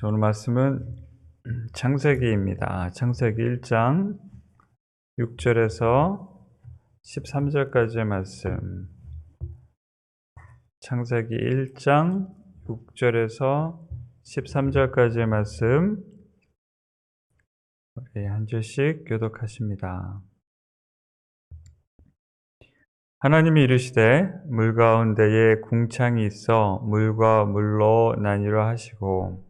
오늘 말씀은 창세기입니다. 창세기 1장 6절에서 13절까지의 말씀. 창세기 1장 6절에서 13절까지의 말씀. 우리 한 절씩 교독하십니다. 하나님이 이르시되 물 가운데에 궁창이 있어 물과 물로 나뉘라 하시고,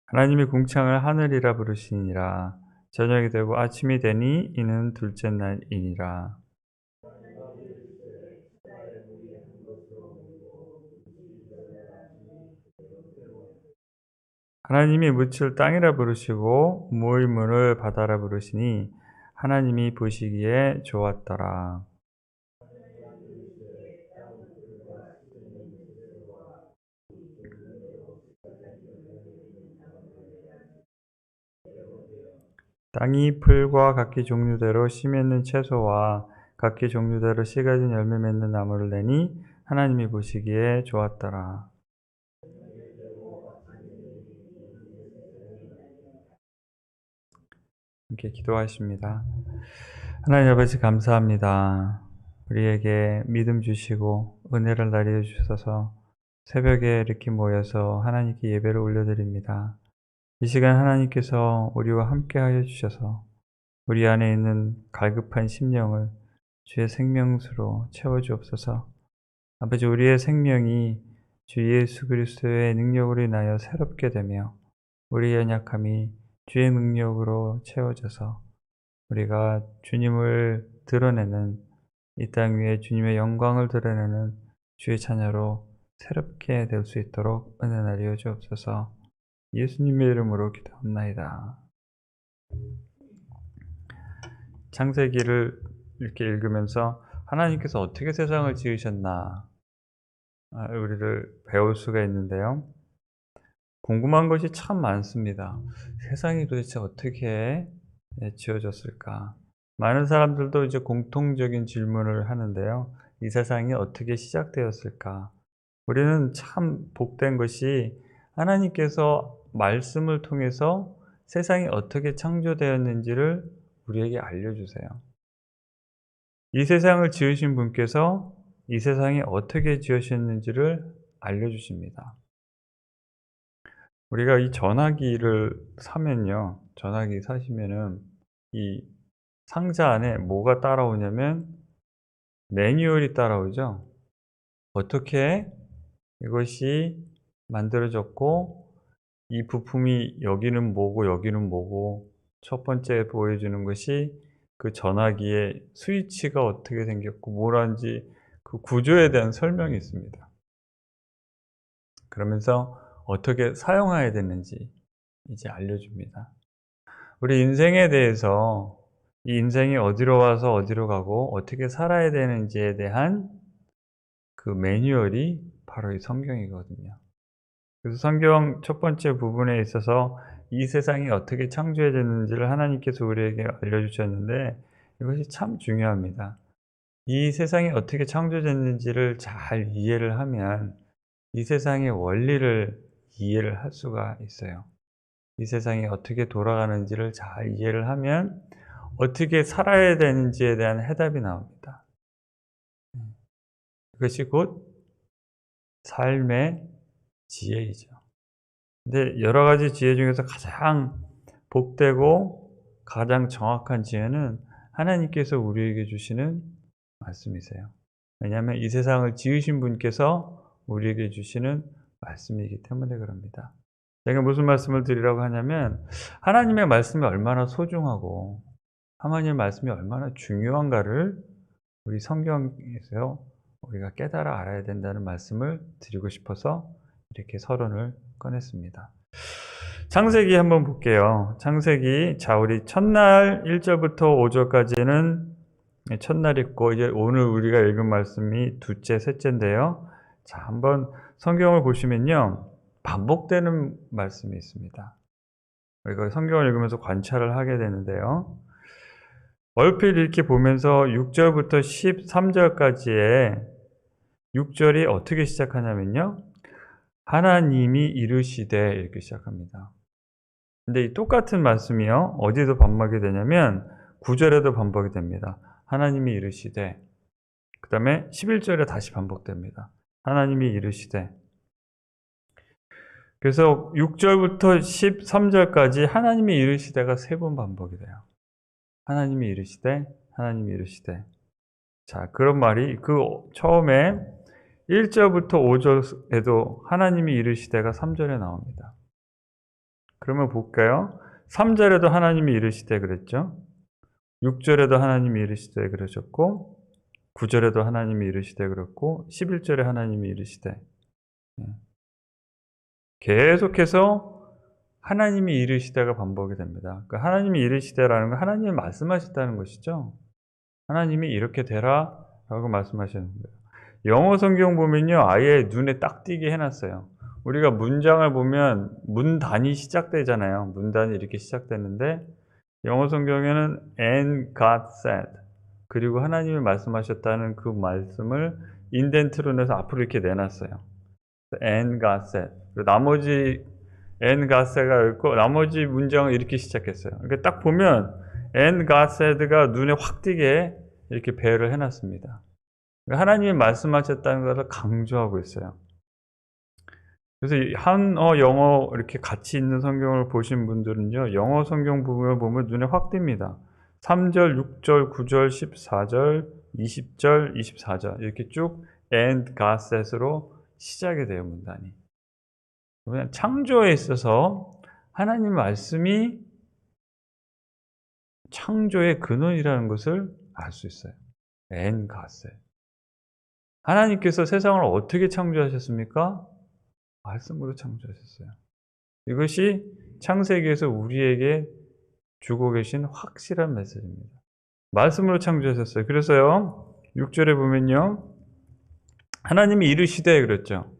하나님이 궁창을 하늘이라 부르시니라. 저녁이 되고 아침이 되니 이는 둘째 날이니라. 하나님이 묻을 땅이라 부르시고 모의 문을 바다라 부르시니 하나님이 보시기에 좋았더라. 땅이 풀과 각기 종류대로 씨 맺는 채소와 각기 종류대로 씨 가진 열매 맺는 나무를 내니 하나님이 보시기에 좋았더라. 함께 기도하십니다. 하나님 아버지, 감사합니다. 우리에게 믿음 주시고 은혜를 나뉘어 주셔서 새벽에 이렇게 모여서 하나님께 예배를 올려드립니다. 이 시간 하나님께서 우리와 함께하여 주셔서 우리 안에 있는 갈급한 심령을 주의 생명수로 채워주옵소서. 아버지, 우리의 생명이 주 예수 그리스도의 능력으로 인하여 새롭게 되며 우리의 연약함이 주의 능력으로 채워져서 우리가 주님을 드러내는, 이 땅 위에 주님의 영광을 드러내는 주의 자녀로 새롭게 될 수 있도록 은혜 나리여 주옵소서. 예수님의 이름으로 기도합나이다. 창세기를 이렇게 읽으면서 하나님께서 어떻게 세상을 지으셨나 우리를 배울 수가 있는데요. 궁금한 것이 참 많습니다. 세상이 도대체 어떻게 지어졌을까? 많은 사람들도 이제 공통적인 질문을 하는데요. 이 세상이 어떻게 시작되었을까? 우리는 참 복된 것이 하나님께서 말씀을 통해서 세상이 어떻게 창조되었는지를 우리에게 알려주세요. 이 세상을 지으신 분께서 이 세상이 어떻게 지으셨는지를 알려주십니다. 우리가 이 전화기를 사면요, 전화기 사시면은 이 상자 안에 뭐가 따라오냐면 매뉴얼이 따라오죠. 어떻게 이것이 만들어졌고, 이 부품이 여기는 뭐고 여기는 뭐고, 첫 번째 보여주는 것이 그 전화기의 스위치가 어떻게 생겼고 뭐라는지 그 구조에 대한 설명이 있습니다. 그러면서 어떻게 사용해야 되는지 이제 알려줍니다. 우리 인생에 대해서, 이 인생이 어디로 와서 어디로 가고 어떻게 살아야 되는지에 대한 그 매뉴얼이 바로 이 성경이거든요. 그래서 성경 첫 번째 부분에 있어서 이 세상이 어떻게 창조해졌는지를 하나님께서 우리에게 알려주셨는데, 이것이 참 중요합니다. 이 세상이 어떻게 창조됐는지를 잘 이해를 하면 이 세상의 원리를 이해를 할 수가 있어요. 이 세상이 어떻게 돌아가는지를 잘 이해를 하면 어떻게 살아야 되는지에 대한 해답이 나옵니다. 그것이 곧 삶의 지혜이죠. 근데 여러 가지 지혜 중에서 가장 복되고 가장 정확한 지혜는 하나님께서 우리에게 주시는 말씀이세요. 왜냐하면 이 세상을 지으신 분께서 우리에게 주시는 말씀이기 때문에 그럽니다. 제가 무슨 말씀을 드리라고 하냐면, 하나님의 말씀이 얼마나 소중하고 하나님의 말씀이 얼마나 중요한가를 우리 성경에서 우리가 깨달아 알아야 된다는 말씀을 드리고 싶어서 이렇게 서론을 꺼냈습니다. 창세기 한번 볼게요. 창세기, 자, 우리 첫날 1절부터 5절까지는 첫날 읽고, 이제 오늘 우리가 읽은 말씀이 둘째, 셋째인데요. 자, 한번 성경을 보시면요, 반복되는 말씀이 있습니다. 우리가 성경을 읽으면서 관찰을 하게 되는데요. 얼핏 이렇게 보면서 6절부터 13절까지의 6절이 어떻게 시작하냐면요. 하나님이 이르시되 이렇게 시작합니다. 근데 이 똑같은 말씀이요. 어디도 반복이 되냐면 9절에도 반복이 됩니다. 하나님이 이르시되, 그 다음에 11절에 다시 반복됩니다. 하나님이 이르시되. 그래서 6절부터 13절까지 하나님이 이르시되가 3번 반복이 돼요. 하나님이 이르시되, 하나님이 이르시되. 자, 그런 말이 처음에 1절부터 5절에도 하나님이 이르시되가 3절에 나옵니다. 그러면 볼까요? 3절에도 하나님이 이르시되 그랬죠. 6절에도 하나님이 이르시되 그러셨고, 9절에도 하나님이 이르시되 그랬고, 11절에 하나님이 이르시되. 계속해서 하나님이 이르시되가 반복이 됩니다. 그러니까 하나님이 이르시되라는 건 하나님이 말씀하셨다는 것이죠. 하나님이 이렇게 되라 라고 말씀하시는 거예요. 영어 성경 보면요, 아예 눈에 딱 띄게 해놨어요. 우리가 문장을 보면 문단이 시작되잖아요. 문단이 이렇게 시작되는데 영어 성경에는 and God said, 그리고 하나님이 말씀하셨다는 그 말씀을 인덴트로 내서 앞으로 이렇게 내놨어요. and God said. 나머지 and God said가 있고 나머지 문장을 이렇게 시작했어요. 그러니까 딱 보면 and God said가 눈에 확 띄게 이렇게 배열을 해놨습니다. 그러니까 하나님이 말씀하셨다는 것을 강조하고 있어요. 그래서 한어, 영어 이렇게 같이 있는 성경을 보신 분들은요, 영어 성경 부분을 보면 눈에 확 띕니다. 3절, 6절, 9절, 14절, 20절, 24절 이렇게 쭉 and God said으로 시작이 돼요, 문단이. 그냥 창조에 있어서 하나님 말씀이 창조의 근원이라는 것을 알 수 있어요. and God said. 하나님께서 세상을 어떻게 창조하셨습니까? 말씀으로 창조하셨어요. 이것이 창세기에서 우리에게 주고 계신 확실한 메시지입니다. 말씀으로 창조하셨어요. 그래서요, 6절에 보면요, 하나님이 이르시되 그랬죠.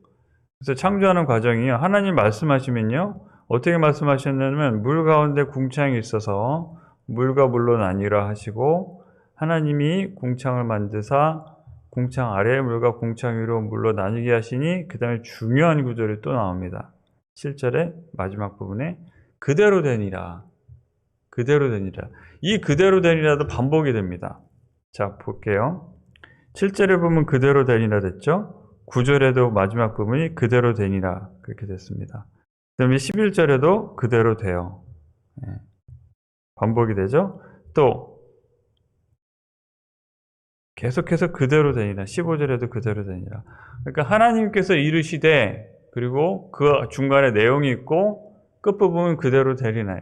그래서 창조하는 과정이요, 하나님 말씀하시면요, 어떻게 말씀하셨냐면 물 가운데 궁창이 있어서 물과 물로 나뉘라 하시고, 하나님이 궁창을 만드사 궁창 아래의 물과 궁창 위로 물로 나뉘게 하시니, 그 다음에 중요한 구절이 또 나옵니다. 7절의 마지막 부분에 그대로 되니라. 그대로 되니라. 이 그대로 되니라도 반복이 됩니다. 자, 볼게요. 7절에 보면 그대로 되니라 됐죠. 9절에도 마지막 부분이 그대로 되니라 그렇게 됐습니다. 그 다음에 11절에도 그대로 돼요. 반복이 되죠. 또 계속해서 그대로 되니라. 15절에도 그대로 되니라. 그러니까 하나님께서 이르시되, 그리고 그 중간에 내용이 있고 끝부분은 그대로 되리나요.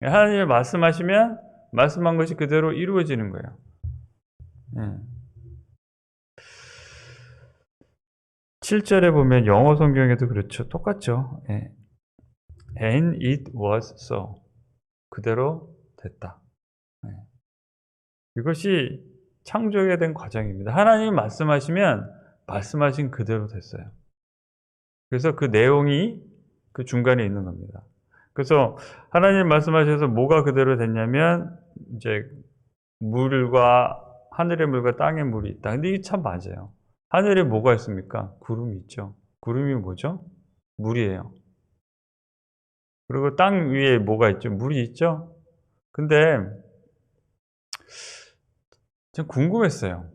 하나님이 말씀하시면 말씀한 것이 그대로 이루어지는 거예요. 7절에 보면 영어 성경에도 그렇죠. 똑같죠. And it was so. 그대로 됐다. 이것이 창조에 된 과정입니다. 하나님이 말씀하시면 말씀하신 그대로 됐어요. 그래서 그 내용이 그 중간에 있는 겁니다. 그래서 하나님 말씀하셔서 뭐가 그대로 됐냐면, 이제 물과 하늘의 물과 땅의 물이 있다. 근데 이게 참 맞아요. 하늘에 뭐가 있습니까? 구름이 있죠. 구름이 뭐죠? 물이에요. 그리고 땅 위에 뭐가 있죠? 물이 있죠. 근데 좀 궁금했어요.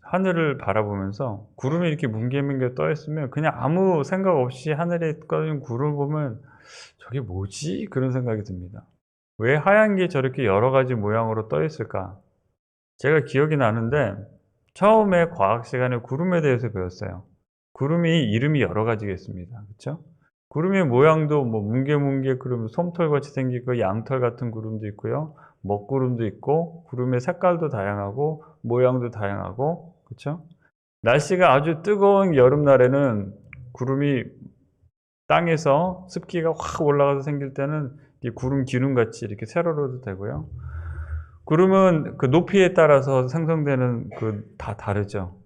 하늘을 바라보면서 구름이 이렇게 뭉게뭉게 떠 있으면 그냥 아무 생각 없이 하늘에 떠있는 구름을 보면 저게 뭐지? 그런 생각이 듭니다. 왜 하얀 게 저렇게 여러 가지 모양으로 떠 있을까? 제가 기억이 나는데 처음에 과학 시간에 구름에 대해서 배웠어요. 구름이 이름이 여러 가지가 있습니다. 그렇죠? 구름의 모양도 뭐 뭉게뭉게 구름, 솜털같이 생기고 양털 같은 구름도 있고요. 먹구름도 있고, 구름의 색깔도 다양하고 모양도 다양하고, 그렇죠? 날씨가 아주 뜨거운 여름날에는 구름이 땅에서 습기가 확 올라가서 생길 때는 이 구름 기둥같이 이렇게 세로로도 되고요. 구름은 그 높이에 따라서 생성되는 다 다르죠.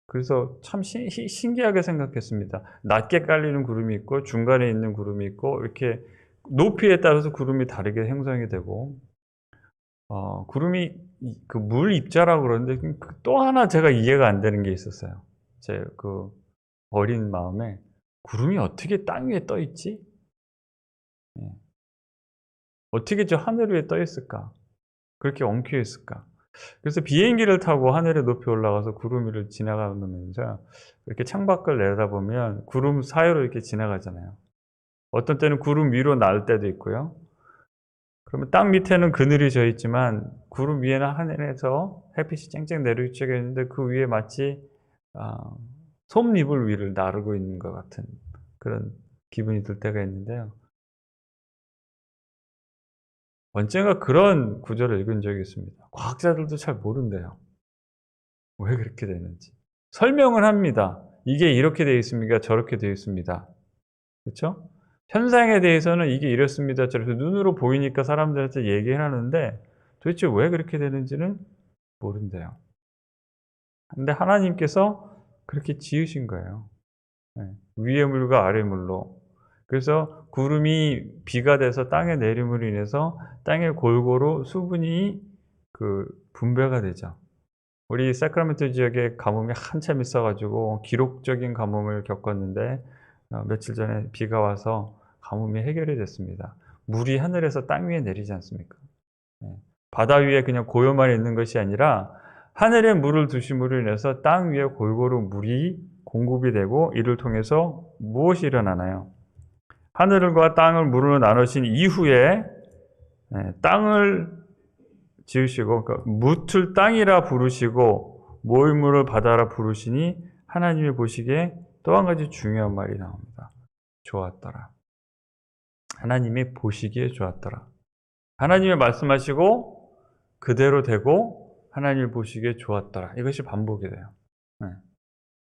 그래서 참 신기하게 생각했습니다. 낮게 깔리는 구름이 있고 중간에 있는 구름이 있고, 이렇게 높이에 따라서 구름이 다르게 형성이 되고, 구름이 그 물 입자라고 그러는데 또 하나 제가 이해가 안 되는 게 있었어요. 제 그 어린 마음에 '구름이 어떻게 땅 위에 떠 있지? 예. 어떻게 저 하늘 위에 떠 있을까? 그렇게 엉켜 있을까?' 그래서 비행기를 타고 하늘에 높이 올라가서 구름 위를 지나가면서 이렇게 창밖을 내다보면 구름 사이로 이렇게 지나가잖아요. 어떤 때는 구름 위로 날 때도 있고요. 그러면 땅 밑에는 그늘이 져 있지만 구름 위에는 하늘에서 햇빛이 쨍쨍 내리쬐게 있는데 그 위에 마치 아 솜니불 위를 나르고 있는 것 같은 그런 기분이 들 때가 있는데요. 언젠가 그런 구절을 읽은 적이 있습니다. 과학자들도 잘 모른대요. 왜 그렇게 되는지. 설명은 합니다. 이게 이렇게 되어 있습니다. 저렇게 되어 있습니다. 그쵸? 현상에 대해서는 이게 이렇습니다. 저렇게 눈으로 보이니까 사람들한테 얘기를 하는데 도대체 왜 그렇게 되는지는 모른대요. 근데 하나님께서 그렇게 지으신 거예요. 예. 위의 물과 아래 물로. 그래서 구름이 비가 돼서 땅에 내림으로 인해서 땅에 골고루 수분이 분배가 되죠. 우리 사크라멘토 지역에 가뭄이 한참 있어 가지고 기록적인 가뭄을 겪었는데 며칠 전에 비가 와서 가뭄이 해결이 됐습니다. 물이 하늘에서 땅 위에 내리지 않습니까? 예. 바다 위에 그냥 고요만 있는 것이 아니라 하늘에 물을 두심으로 인해서 땅 위에 골고루 물이 공급이 되고 이를 통해서 무엇이 일어나나요? 하늘과 땅을 물로 나누신 이후에 땅을 지으시고 그러니까 묻을 땅이라 부르시고 모임물을 바다라 부르시니 하나님이 보시기에 또 한 가지 중요한 말이 나옵니다. 좋았더라. 하나님이 보시기에 좋았더라. 하나님이 말씀하시고 그대로 되고 하나님이 보시기에 좋았더라. 이것이 반복이 돼요. 네.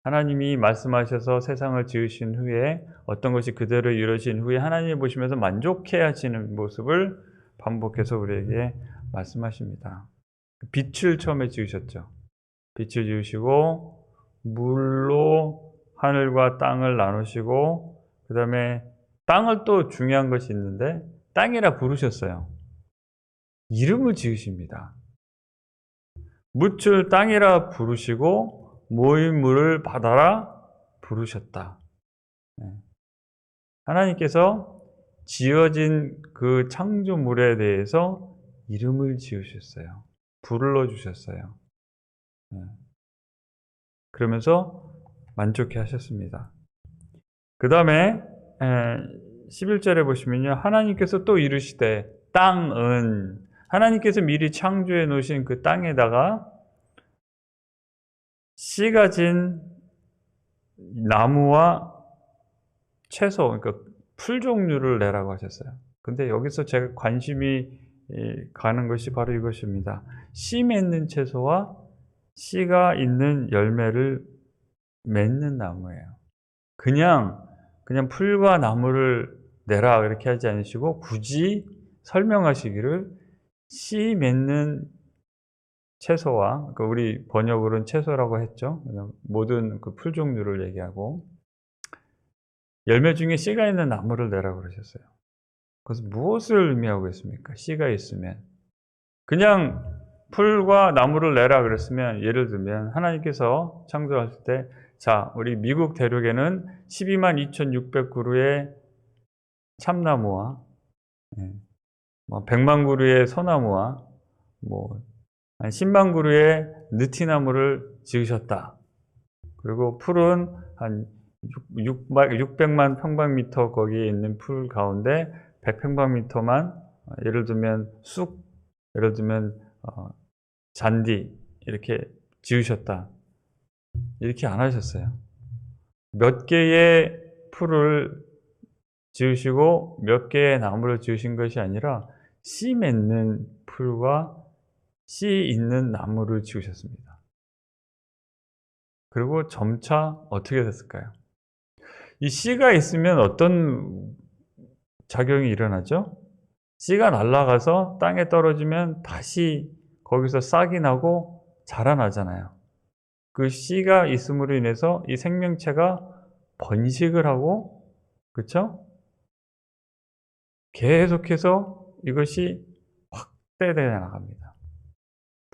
하나님이 말씀하셔서 세상을 지으신 후에 어떤 것이 그대로 이루어진 후에 하나님이 보시면서 만족해 하시는 모습을 반복해서 우리에게 말씀하십니다. 빛을 처음에 지으셨죠. 빛을 지으시고 물로 하늘과 땅을 나누시고 그 다음에 땅을 또 중요한 것이 있는데 땅이라 부르셨어요. 이름을 지으십니다. 묻을 땅이라 부르시고 모인 물을 바다라 부르셨다. 하나님께서 지어진 그 창조물에 대해서 이름을 지으셨어요. 불러주셨어요. 그러면서 만족해 하셨습니다. 그 다음에 11절에 보시면요. 하나님께서 또 이르시되 땅은 하나님께서 미리 창조해 놓으신 그 땅에다가 씨가 진 나무와 채소, 그러니까 풀 종류를 내라고 하셨어요. 근데 여기서 제가 관심이 가는 것이 바로 이것입니다. 씨 맺는 채소와 씨가 있는 열매를 맺는 나무예요. 그냥 풀과 나무를 내라 그렇게 하지 않으시고 굳이 설명하시기를 씨 맺는 채소와, 그러니까 우리 번역으로는 채소라고 했죠. 모든 그 풀 종류를 얘기하고 열매 중에 씨가 있는 나무를 내라 그러셨어요. 그래서 무엇을 의미하고 있습니까? 씨가 있으면 그냥 풀과 나무를 내라 그랬으면 예를 들면 하나님께서 창조하실 때 자, 우리 미국 대륙에는 122,600그루의 참나무와 100만 그루의 소나무와 한 10만 그루의 느티나무를 지으셨다. 그리고 풀은 한 600만 평방미터 거기에 있는 풀 가운데 100평방미터만 예를 들면 예를 들면 잔디 이렇게 지으셨다. 이렇게 안 하셨어요. 몇 개의 풀을 지으시고 몇 개의 나무를 지으신 것이 아니라 씨 맺는 풀과 씨 있는 나무를 지으셨습니다. 그리고 점차 어떻게 됐을까요? 이 씨가 있으면 어떤 작용이 일어나죠? 씨가 날아가서 땅에 떨어지면 다시 거기서 싹이 나고 자라나잖아요. 그 씨가 있음으로 인해서 이 생명체가 번식을 하고, 그렇죠? 계속해서 이것이 확대되어 나갑니다.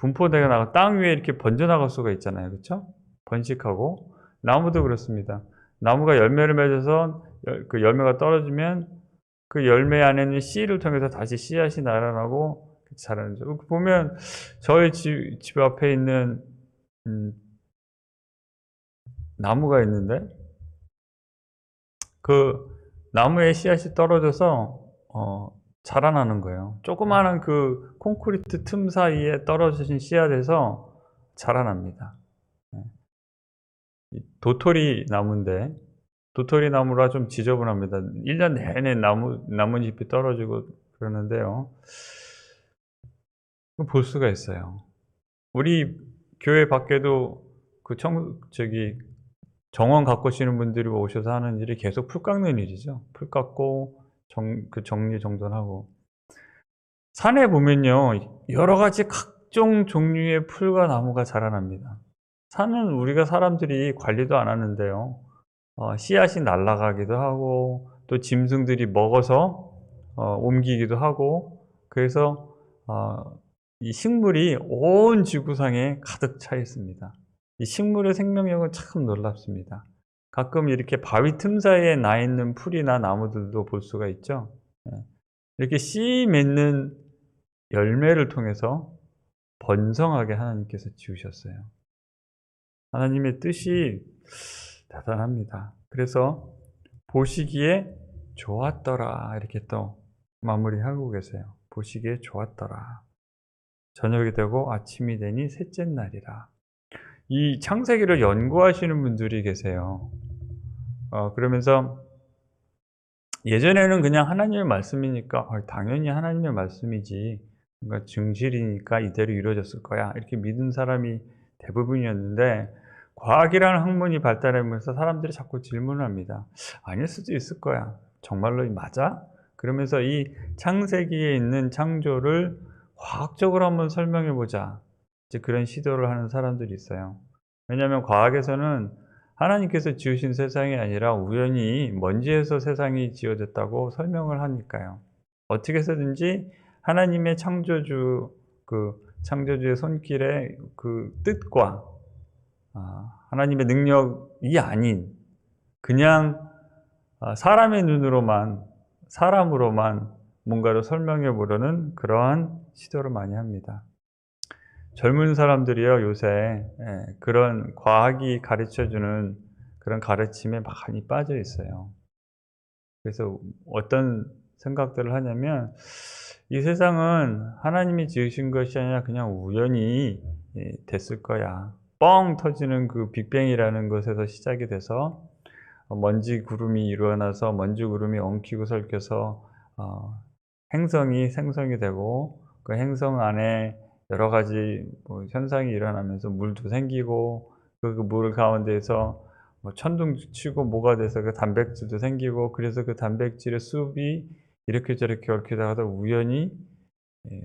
분포대가 나가 땅 위에 이렇게 번져나갈 수가 있잖아요. 그쵸? 번식하고. 나무도 그렇습니다. 나무가 열매를 맺어서 그 열매가 떨어지면 그 열매 안에는 씨를 통해서 다시 씨앗이 날아나고 자라는 죠. 보면 저희 집 앞에 있는 나무가 있는데 그 나무에 씨앗이 떨어져서 자라나는 거예요. 조그마한 그 콘크리트 틈 사이에 떨어진 씨앗에서 자라납니다. 도토리 나무인데 도토리 나무라 좀 지저분합니다. 1년 내내 나뭇잎이 떨어지고 그러는데요. 볼 수가 있어요. 우리 교회 밖에도 그 정원 가꾸시는 분들이 오셔서 하는 일이 계속 풀 깎는 일이죠. 풀 깎고 정리정돈하고. 산에 보면요, 여러 가지 각종 종류의 풀과 나무가 자라납니다. 산은 우리가 사람들이 관리도 안 하는데요. 씨앗이 날아가기도 하고 또 짐승들이 먹어서 옮기기도 하고 그래서 이 식물이 온 지구상에 가득 차 있습니다. 이 식물의 생명력은 참 놀랍습니다. 가끔 이렇게 바위 틈 사이에 나 있는 풀이나 나무들도 볼 수가 있죠. 이렇게 씨 맺는 열매를 통해서 번성하게 하나님께서 지으셨어요. 하나님의 뜻이 대단합니다. 그래서 보시기에 좋았더라 이렇게 또 마무리하고 계세요. 보시기에 좋았더라. 저녁이 되고 아침이 되니 셋째 날이라. 이 창세기를 연구하시는 분들이 계세요. 그러면서 예전에는 그냥 하나님의 말씀이니까 당연히 하나님의 말씀이지, 그러니까 증실이니까 이대로 이루어졌을 거야 이렇게 믿은 사람이 대부분이었는데 과학이라는 학문이 발달하면서 사람들이 자꾸 질문을 합니다. 아닐 수도 있을 거야. 정말로 맞아? 그러면서 이 창세기에 있는 창조를 과학적으로 한번 설명해 보자. 이제 그런 시도를 하는 사람들이 있어요. 왜냐하면 과학에서는 하나님께서 지으신 세상이 아니라 우연히 먼지에서 세상이 지어졌다고 설명을 하니까요. 어떻게 해서든지 하나님의 창조주의 손길의 그 뜻과 하나님의 능력이 아닌 그냥 사람의 눈으로만, 사람으로만 뭔가를 설명해 보려는 그러한 시도를 많이 합니다. 젊은 사람들이요, 요새 그런 과학이 가르쳐주는 그런 가르침에 많이 빠져 있어요. 그래서 어떤 생각들을 하냐면 이 세상은 하나님이 지으신 것이 아니라 그냥 우연히 됐을 거야. 뻥 터지는 그 빅뱅이라는 것에서 시작이 돼서 먼지 구름이 일어나서 먼지 구름이 엉키고 설켜서 행성이 생성이 되고 그 행성 안에 여러 가지 현상이 일어나면서 물도 생기고 그 물 가운데에서 천둥 치고 뭐가 돼서 그 단백질도 생기고 그래서 그 단백질의 숲이 이렇게 저렇게 얽히다가도 우연히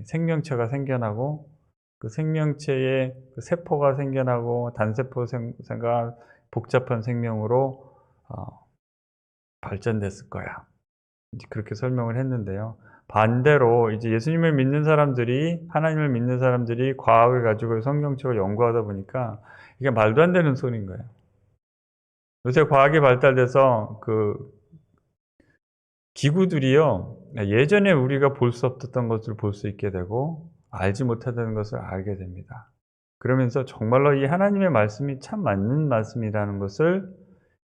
생명체가 생겨나고 그 생명체에 그 세포가 생겨나고 단세포가 복잡한 생명으로 발전됐을 거야. 이제 그렇게 설명을 했는데요. 반대로 이제 예수님을 믿는 사람들이, 하나님을 믿는 사람들이 과학을 가지고 성경책을 연구하다 보니까 이게 말도 안 되는 소리인 거예요. 요새 과학이 발달돼서 그 기구들이요, 예전에 우리가 볼 수 없었던 것을 볼 수 있게 되고 알지 못하던 것을 알게 됩니다. 그러면서 정말로 이 하나님의 말씀이 참 맞는 말씀이라는 것을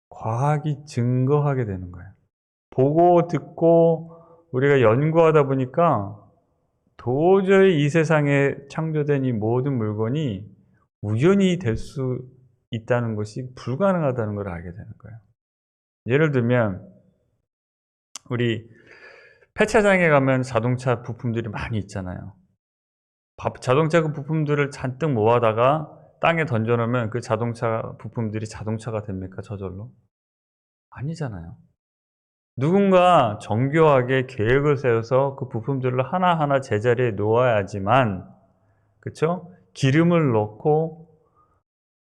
과학이 증거하게 되는 거예요. 보고 듣고 우리가 연구하다 보니까 도저히 이 세상에 창조된 이 모든 물건이 우연히 될 수 있다는 것이 불가능하다는 걸 알게 되는 거예요. 예를 들면 우리 폐차장에 가면 자동차 부품들이 많이 있잖아요. 자동차 그 부품들을 잔뜩 모아다가 땅에 던져놓으면 그 자동차 부품들이 자동차가 됩니까? 저절로? 아니잖아요. 누군가 정교하게 계획을 세워서 그 부품들을 하나하나 제자리에 놓아야지만, 그쵸? 기름을 넣고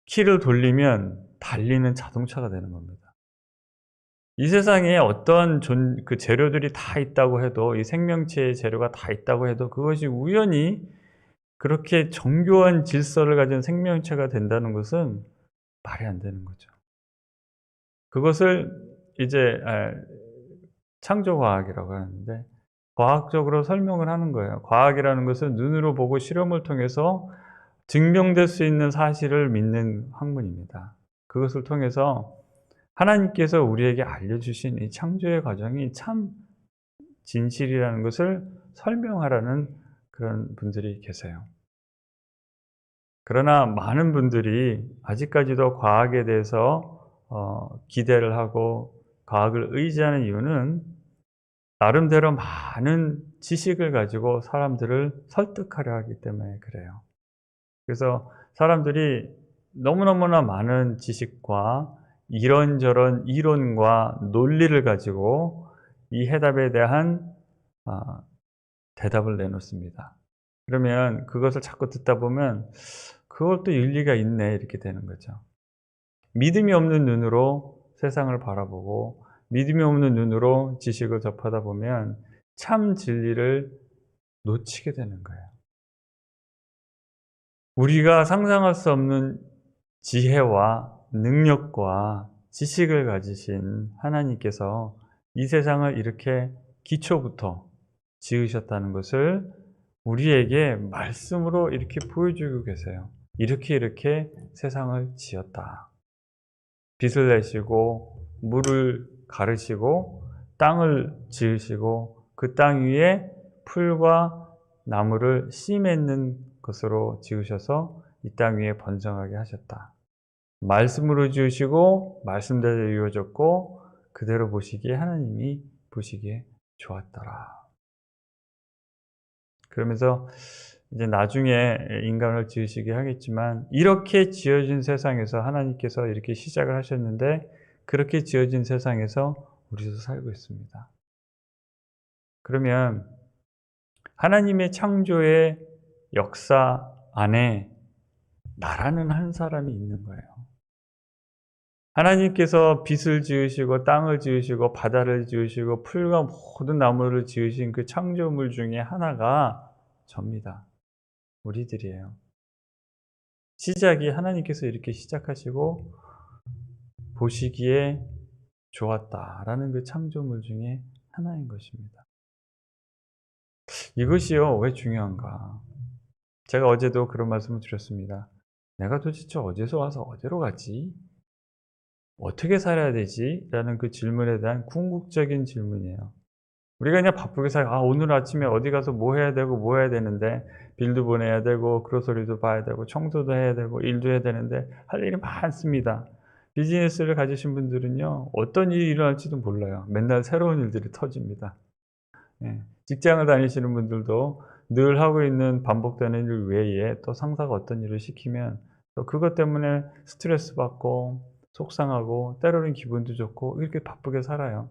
키를 돌리면 달리는 자동차가 되는 겁니다. 이 세상에 어떤 그 재료들이 다 있다고 해도, 이 생명체의 재료가 다 있다고 해도 그것이 우연히 그렇게 정교한 질서를 가진 생명체가 된다는 것은 말이 안 되는 거죠. 그것을 이제 창조과학이라고 하는데 과학적으로 설명을 하는 거예요. 과학이라는 것은 눈으로 보고 실험을 통해서 증명될 수 있는 사실을 믿는 학문입니다. 그것을 통해서 하나님께서 우리에게 알려주신 이 창조의 과정이 참 진실이라는 것을 설명하라는 그런 분들이 계세요. 그러나 많은 분들이 아직까지도 과학에 대해서 기대를 하고 과학을 의지하는 이유는 나름대로 많은 지식을 가지고 사람들을 설득하려 하기 때문에 그래요. 그래서 사람들이 너무너무나 많은 지식과 이런저런 이론과 논리를 가지고 이 해답에 대한 대답을 내놓습니다. 그러면 그것을 자꾸 듣다 보면 그것도 일리가 있네 이렇게 되는 거죠. 믿음이 없는 눈으로 세상을 바라보고 믿음이 없는 눈으로 지식을 접하다 보면 참 진리를 놓치게 되는 거예요. 우리가 상상할 수 없는 지혜와 능력과 지식을 가지신 하나님께서 이 세상을 이렇게 기초부터 지으셨다는 것을 우리에게 말씀으로 이렇게 보여주고 계세요. 이렇게 세상을 지었다. 빛을 내시고 물을 가르시고 땅을 지으시고 그 땅 위에 풀과 나무를 씨 맺는 것으로 지으셔서 이 땅 위에 번성하게 하셨다. 말씀으로 지으시고 말씀대로 이루어졌고 그대로 보시기에 하나님이 보시기에 좋았더라. 그러면서 이제 나중에 인간을 지으시게 하겠지만 이렇게 지어진 세상에서 하나님께서 이렇게 시작을 하셨는데 그렇게 지어진 세상에서 우리도 살고 있습니다. 그러면 하나님의 창조의 역사 안에 나라는 한 사람이 있는 거예요. 하나님께서 빛을 지으시고 땅을 지으시고 바다를 지으시고 풀과 모든 나무를 지으신 그 창조물 중에 하나가 접니다. 우리들이에요. 시작이 하나님께서 이렇게 시작하시고 보시기에 좋았다라는 그 창조물 중에 하나인 것입니다. 이것이요, 왜 중요한가? 제가 어제도 그런 말씀을 드렸습니다. 내가 도대체 어디서 와서 어디로 가지? 어떻게 살아야 되지? 라는 그 질문에 대한 궁극적인 질문이에요. 우리가 그냥 바쁘게 오늘 아침에 어디 가서 뭐 해야 되고 뭐 해야 되는데 빌도 보내야 되고 그로서리도 봐야 되고 청소도 해야 되고 일도 해야 되는데 할 일이 많습니다. 비즈니스를 가지신 분들은요, 어떤 일이 일어날지도 몰라요. 맨날 새로운 일들이 터집니다. 직장을 다니시는 분들도 늘 하고 있는 반복되는 일 외에 또 상사가 어떤 일을 시키면 또 그것 때문에 스트레스 받고 속상하고 때로는 기분도 좋고 이렇게 바쁘게 살아요.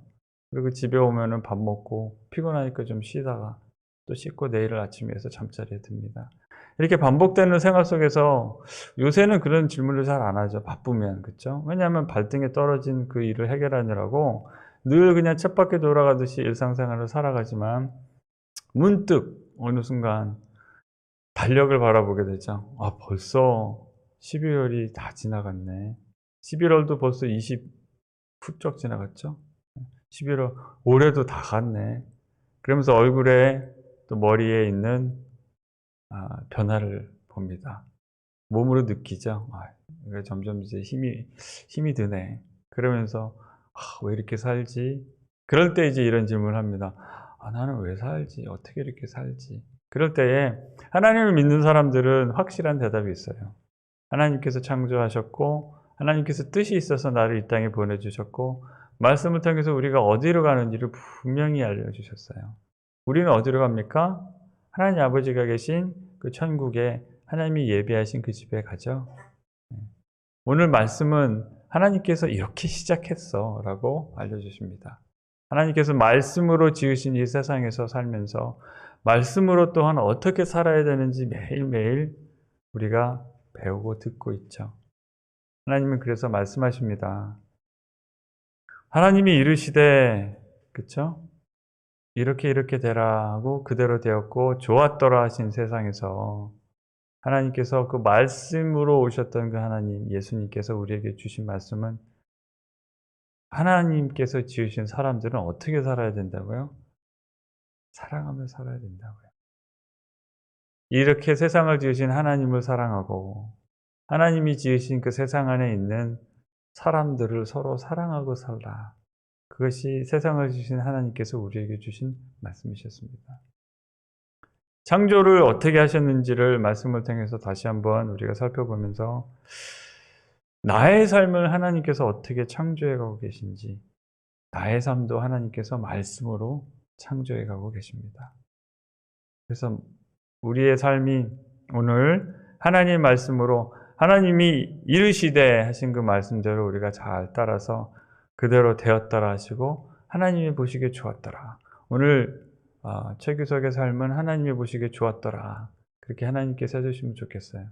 그리고 집에 오면은 밥 먹고 피곤하니까 좀 쉬다가 또 씻고 내일을 아침에 해서 잠자리에 듭니다. 이렇게 반복되는 생활 속에서 요새는 그런 질문을 잘 안 하죠. 바쁘면. 그렇죠? 왜냐하면 발등에 떨어진 그 일을 해결하느라고 늘 그냥 쳇바퀴 돌아가듯이 일상생활을 살아가지만 문득 어느 순간 달력을 바라보게 되죠. 벌써 12월이 다 지나갔네. 11월도 벌써 20 훌쩍 지나갔죠. 11월 올해도 다 갔네. 그러면서 얼굴에 또 머리에 있는 변화를 봅니다. 몸으로 느끼죠. 점점 이제 힘이 드네. 그러면서 왜 이렇게 살지? 그럴 때 이제 이런 질문을 합니다. 나는 왜 살지? 어떻게 이렇게 살지? 그럴 때에 하나님을 믿는 사람들은 확실한 대답이 있어요. 하나님께서 창조하셨고 하나님께서 뜻이 있어서 나를 이 땅에 보내주셨고 말씀을 통해서 우리가 어디로 가는지를 분명히 알려주셨어요. 우리는 어디로 갑니까? 하나님 아버지가 계신 그 천국에 하나님이 예비하신 그 집에 가죠. 오늘 말씀은 하나님께서 이렇게 시작했어 라고 알려주십니다. 하나님께서 말씀으로 지으신 이 세상에서 살면서 말씀으로 또한 어떻게 살아야 되는지 매일매일 우리가 배우고 듣고 있죠. 하나님은 그래서 말씀하십니다. 하나님이 이르시되, 그쵸? 이렇게 되라 하고 그대로 되었고 좋았더라 하신 세상에서 하나님께서 그 말씀으로 오셨던 그 하나님, 예수님께서 우리에게 주신 말씀은 하나님께서 지으신 사람들은 어떻게 살아야 된다고요? 사랑하며 살아야 된다고요. 이렇게 세상을 지으신 하나님을 사랑하고 하나님이 지으신 그 세상 안에 있는 사람들을 서로 사랑하고 살라. 그것이 세상을 지으신 하나님께서 우리에게 주신 말씀이셨습니다. 창조를 어떻게 하셨는지를 말씀을 통해서 다시 한번 우리가 살펴보면서 나의 삶을 하나님께서 어떻게 창조해 가고 계신지, 나의 삶도 하나님께서 말씀으로 창조해 가고 계십니다. 그래서 우리의 삶이 오늘 하나님 말씀으로 하나님이 이르시되 하신 그 말씀대로 우리가 잘 따라서 그대로 되었더라 하시고 하나님이 보시기에 좋았더라. 오늘 최규석의 삶은 하나님이 보시기에 좋았더라. 그렇게 하나님께서 해주시면 좋겠어요.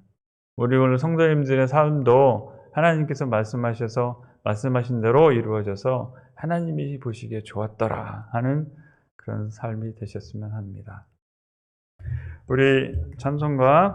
우리 오늘 성도님들의 삶도 하나님께서 말씀하셔서 말씀하신 대로 이루어져서 하나님이 보시기에 좋았더라 하는 그런 삶이 되셨으면 합니다. 우리 찬송가